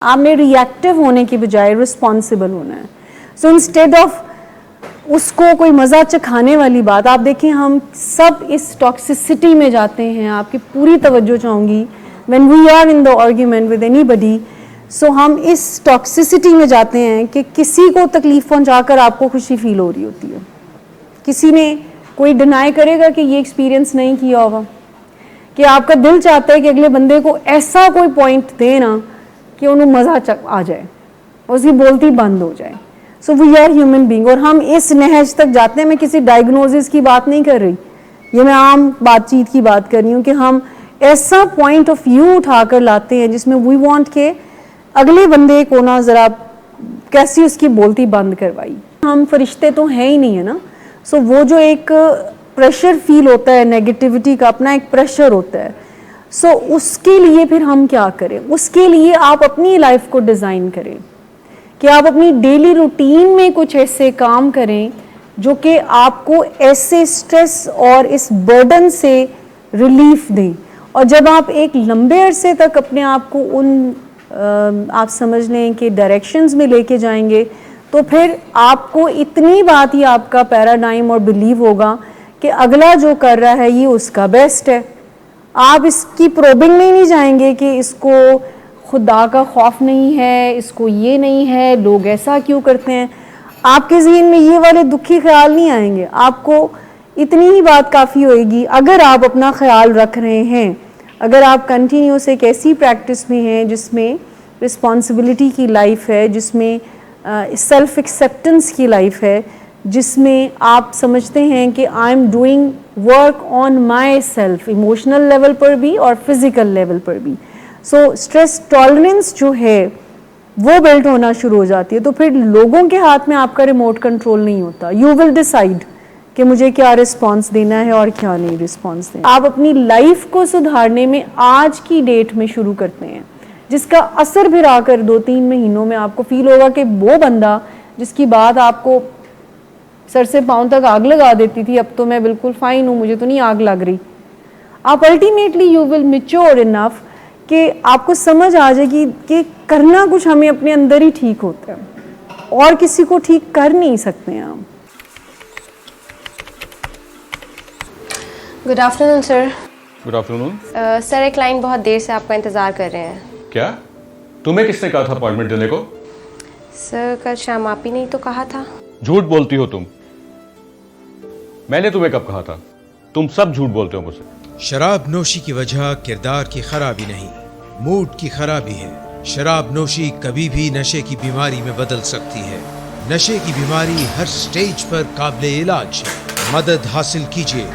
آپ نے ریئیکٹیو ہونے کی بجائے رسپانسبل ہونا ہے. سو انسٹیڈ آف اس کو کوئی مزہ چکھانے والی بات, آپ دیکھیں ہم سب اس ٹاکسسٹی میں جاتے ہیں. آپ کی پوری توجہ چاہوں گی when we are in the argument with anybody, so ہم اس ٹاکسسٹی میں جاتے ہیں کہ کسی کو تکلیف پہنچا کر آپ کو خوشی فیل ہو رہی ہوتی ہے. کسی نے کوئی ڈینائی کرے گا کہ یہ ایکسپیرینس نہیں کیا ہوگا, کہ آپ کا دل چاہتا ہے کہ اگلے بندے کو ایسا کوئی پوائنٹ دے نا کہ انہوں مزہ آ جائے اور اس کی بولتی بند ہو جائے. سو وی آر ہیومن بینگ, اور ہم اس نہج تک جاتے ہیں. میں کسی ڈائگنوزس کی بات نہیں کر رہی, یہ میں عام بات چیت کی بات کر رہی ہوں کہ ہم ایسا پوائنٹ آف ویو اٹھا کر لاتے ہیں جس میں وی وانٹ کہ اگلے بندے کو نا ذرا کیسی اس کی بولتی بند کروائی. ہم فرشتے تو ہیں ہی نہیں ہے نا. سو وہ جو ایک پریشر فیل ہوتا ہے نیگیٹیوٹی کا, اپنا ایک پریشر ہوتا ہے. سو اس کے لیے پھر ہم کیا کریں؟ اس کے لیے آپ اپنی لائف کو ڈیزائن کریں کہ آپ اپنی ڈیلی روٹین میں کچھ ایسے کام کریں جو کہ آپ کو ایسے سٹریس اور اس برڈن سے ریلیف دیں. اور جب آپ ایک لمبے عرصے تک اپنے آپ کو ان آپ سمجھ لیں کہ ڈائریکشنز میں لے کے جائیں گے تو پھر آپ کو اتنی بات ہی آپ کا پیراڈائم اور بلیو ہوگا کہ اگلا جو کر رہا ہے یہ اس کا بیسٹ ہے. آپ اس کی پروبنگ میں نہیں جائیں گے کہ اس کو خدا کا خوف نہیں ہے, اس کو یہ نہیں ہے, لوگ ایسا کیوں کرتے ہیں. آپ کے ذہن میں یہ والے دکھی خیال نہیں آئیں گے. آپ کو اتنی ہی بات کافی ہوئے گی اگر آپ اپنا خیال رکھ رہے ہیں, اگر آپ کنٹینیوس ایک ایسی پریکٹس میں ہیں جس میں رسپانسبلٹی کی لائف ہے, جس میں سیلف ایکسیپٹنس کی لائف ہے, جس میں آپ سمجھتے ہیں کہ I am doing work on myself, emotional level پر بھی اور فزیکل لیول پر بھی. سو اسٹریس ٹالرنس جو ہے وہ بلڈ ہونا شروع ہو جاتی ہے. تو پھر لوگوں کے ہاتھ میں آپ کا ریموٹ کنٹرول نہیں ہوتا. یو ول ڈیسائیڈ کہ مجھے کیا رسپانس دینا ہے اور کیا نہیں رسپانس دینا. آپ اپنی لائف کو سدھارنے میں آج کی ڈیٹ میں شروع کرتے ہیں, جس کا اثر پھر آ کر 2-3 مہینوں میں آپ کو فیل ہوگا کہ وہ بندہ جس کی بات آپ کو سر سے پاؤں تک آگ لگا دیتی تھی, اب تو میں بالکل فائن ہوں, مجھے تو نہیں آگ لگ رہی. آپ ultimately you will mature enough کہ آپ کو سمجھ آ جائے گی کہ کرنا کچھ ہمیں اپنے اندر ہی ٹھیک ہوتا ہے اور کسی کو ٹھیک کر نہیں سکتے ہیں ہم. گڈ آفٹر نون سر. گڈ آفٹر نون. سر ایک کلائنٹ بہت دیر سے آپ کا انتظار کر رہے ہیں. کیا تمہیں کس نے کہا تھا اپائنٹمنٹ دینے کو؟ سر کل شام آپ ہی نہیں تو کہا تھا. جھوٹ بولتی ہو تم. میں نے تمہیں کب کہا تھا؟ تم سب جھوٹ بولتے ہو مجھ سے. شراب نوشی کی وجہ کردار کی خرابی نہیں, موڈ کی خرابی ہے. شراب نوشی کبھی بھی نشے کی بیماری میں بدل سکتی ہے. نشے کی بیماری ہر سٹیج پر قابل علاج ہے. مدد حاصل کیجیے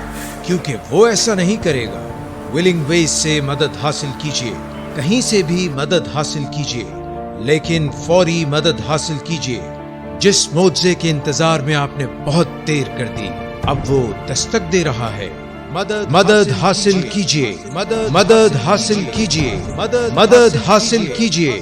کیونکہ وہ ایسا نہیں کرے گا. ولنگ ویز سے مدد حاصل کیجیے, کہیں سے بھی مدد حاصل کیجیے, لیکن فوری مدد حاصل کیجیے. جس معجزے کے انتظار میں آپ نے بہت دیر کر دی اب وہ دستک دے رہا ہے. مدد حاصل کیجیے, مدد حاصل کیجیے, مدد حاصل کیجیے.